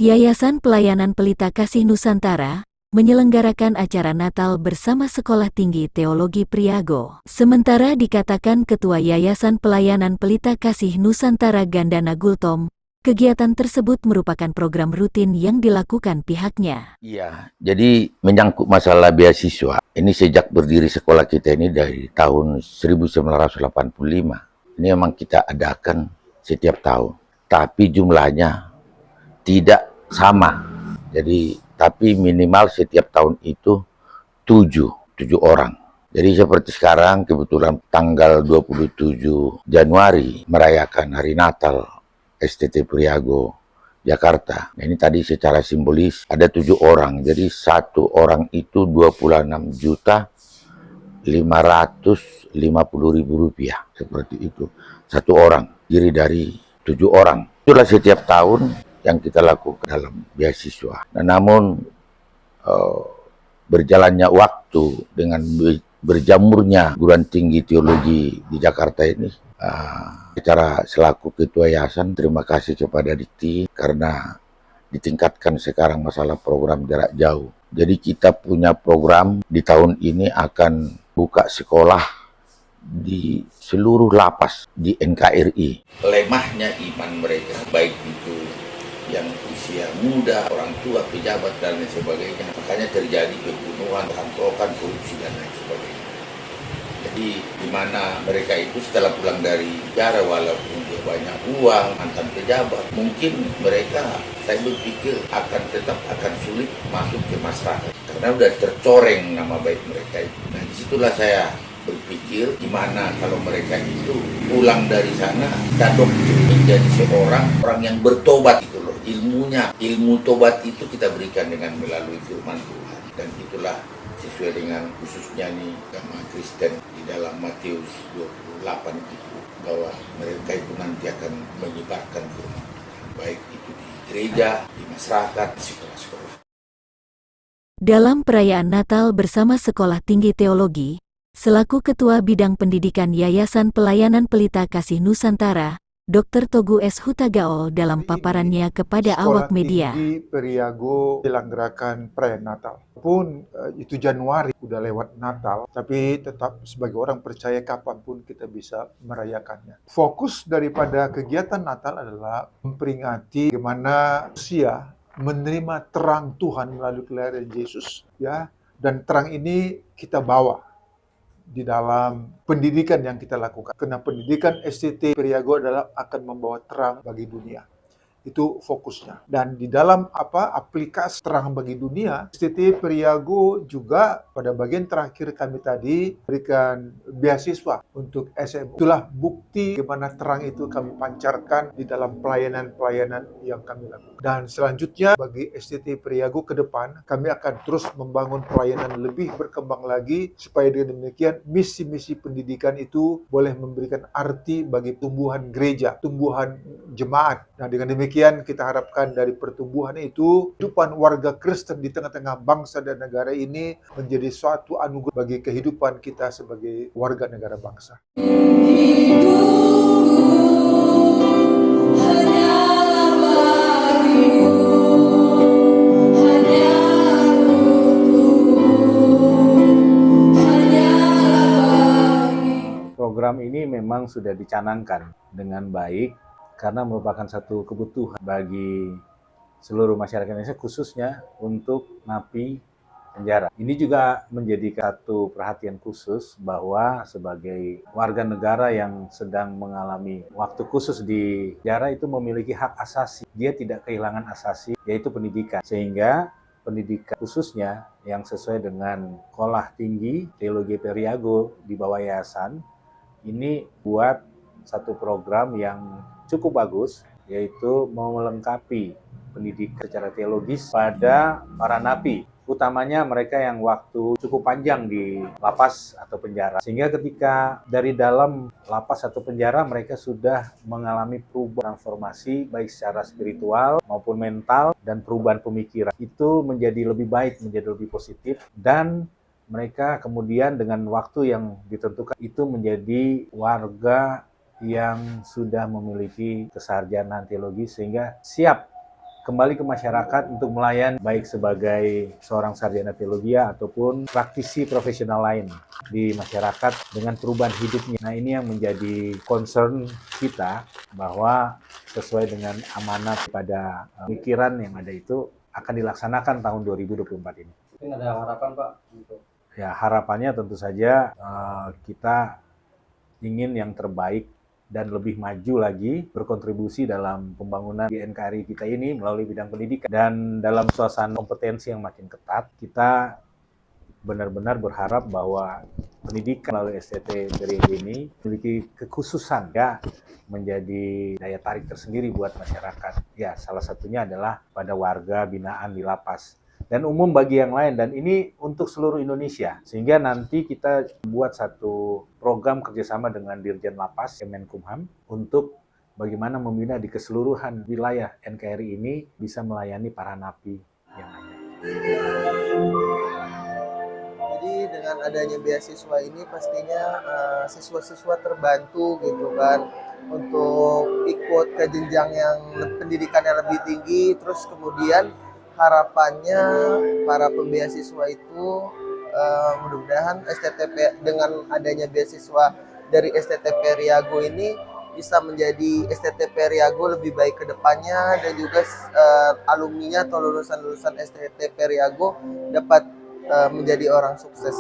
Yayasan Pelayanan Pelita Kasih Nusantara menyelenggarakan acara Natal bersama Sekolah Tinggi Teologi Priago. Sementara dikatakan Ketua Yayasan Pelayanan Pelita Kasih Nusantara Gandana Gultom, kegiatan tersebut merupakan program rutin yang dilakukan pihaknya. Iya, jadi menyangkut masalah beasiswa, ini sejak berdiri sekolah kita ini dari tahun 1985. Ini memang kita adakan setiap tahun, tapi jumlahnya tidak sama. Jadi, tapi minimal setiap tahun itu tujuh orang. Jadi seperti sekarang kebetulan tanggal 27 Januari merayakan hari Natal STT Priago Jakarta. Nah, ini tadi secara simbolis ada 7 orang. Jadi satu orang itu 26.550.000 rupiah. Seperti itu. Satu orang. Diri dari 7 orang. Itulah setiap tahun yang kita lakukan dalam beasiswa. Nah, namun berjalannya waktu dengan berjamurnya Guruan Tinggi Teologi di Jakarta ini, secara selaku Ketua Yayasan, terima kasih kepada Dikti karena ditingkatkan sekarang masalah program jarak jauh. Jadi kita punya program di tahun ini akan buka sekolah di seluruh lapas di NKRI. Lemahnya iman mereka, baik itu yang usia muda, orang tua, pejabat, dan lain sebagainya. Makanya terjadi pembunuhan, perampokan, korupsi, dan lain sebagainya. Jadi, di mana mereka itu setelah pulang dari penjara, walaupun dia banyak uang, mantan pejabat, mungkin mereka, saya berpikir, akan sulit masuk ke masyarakat. Karena sudah tercoreng nama baik mereka itu. Nah, disitulah saya berpikir gimana kalau mereka itu pulang dari sana dan menjadi seorang yang bertobat itu loh. Ilmu tobat itu kita berikan dengan melalui firman Tuhan, dan itulah sesuai dengan khususnya nih agama Kristen di dalam Matius 28 itu, bahwa mereka itu nanti akan menyebarkan firman Tuhan, baik itu di gereja, di masyarakat, di sekolah-sekolah. Dalam perayaan Natal bersama Sekolah Tinggi Teologi, selaku Ketua Bidang Pendidikan Yayasan Pelayanan Pelita Kasih Nusantara, Dr. Togu S. Hutagaol dalam paparannya kepada awak media. Sekolah Tinggi Priago diselenggarakan pre-Natal. Pun itu Januari, udah lewat Natal, tapi tetap sebagai orang percaya kapanpun kita bisa merayakannya. Fokus daripada kegiatan Natal adalah memperingati bagaimana manusia menerima terang Tuhan melalui kelahiran Yesus, ya, dan terang ini kita bawa di dalam pendidikan yang kita lakukan. Karena pendidikan STT Priago adalah akan membawa terang bagi dunia. Itu fokusnya. Dan di dalam aplikasi terang bagi dunia, STT Priago juga pada bagian terakhir kami tadi berikan beasiswa untuk SMA. Itulah bukti bagaimana terang itu kami pancarkan di dalam pelayanan-pelayanan yang kami lakukan. Dan selanjutnya bagi STT Priago ke depan, kami akan terus membangun pelayanan lebih berkembang lagi supaya dengan demikian misi-misi pendidikan itu boleh memberikan arti bagi tumbuhan gereja, tumbuhan jemaat. Nah, dengan demikian kita harapkan dari pertumbuhan itu, kehidupan warga Kristen di tengah-tengah bangsa dan negara ini menjadi suatu anugerah bagi kehidupan kita sebagai warga negara bangsa. Program ini memang sudah dicanangkan dengan baik karena merupakan satu kebutuhan bagi seluruh masyarakat Indonesia, khususnya untuk napi penjara. Ini juga menjadi satu perhatian khusus bahwa sebagai warga negara yang sedang mengalami waktu khusus di penjara itu memiliki hak asasi. Dia tidak kehilangan asasi, yaitu pendidikan. Sehingga pendidikan khususnya yang sesuai dengan Sekolah Tinggi Teologi Priago di bawah yayasan ini buat satu program yang cukup bagus, yaitu melengkapi pendidikan secara teologis pada para napi, utamanya mereka yang waktu cukup panjang di lapas atau penjara. Sehingga ketika dari dalam lapas atau penjara mereka sudah mengalami perubahan transformasi baik secara spiritual maupun mental dan perubahan pemikiran. Itu menjadi lebih baik, menjadi lebih positif, dan mereka kemudian dengan waktu yang ditentukan itu menjadi warga yang sudah memiliki kesarjanaan teologi sehingga siap kembali ke masyarakat untuk melayani baik sebagai seorang sarjana teologi ataupun praktisi profesional lain di masyarakat dengan perubahan hidupnya. Nah, ini yang menjadi concern kita, bahwa sesuai dengan amanat pada pikiran yang ada itu akan dilaksanakan tahun 2024 ini. Mungkin ada harapan Pak untuk Ya, harapannya tentu saja kita ingin yang terbaik dan lebih maju lagi berkontribusi dalam pembangunan di NKRI kita ini melalui bidang pendidikan. Dan dalam suasana kompetensi yang makin ketat, kita benar-benar berharap bahwa pendidikan melalui STT periode ini memiliki kekhususan, ya, menjadi daya tarik tersendiri buat masyarakat. Ya, salah satunya adalah pada warga binaan di lapas. Dan umum bagi yang lain, dan ini untuk seluruh Indonesia. Sehingga nanti kita buat satu program kerjasama dengan Dirjen Lapas Kemenkumham untuk bagaimana membina di keseluruhan wilayah NKRI ini bisa melayani para napi yang ada. Jadi dengan adanya beasiswa ini pastinya siswa-siswa terbantu gitu kan untuk ikut ke jenjang yang pendidikan yang lebih tinggi, terus kemudian harapannya para pembeasiswa itu mudah-mudahan STTP dengan adanya beasiswa dari STTP Riago ini bisa menjadi STTP Riago lebih baik ke depannya, dan juga alumninya atau lulusan-lulusan STTP Riago dapat menjadi orang sukses.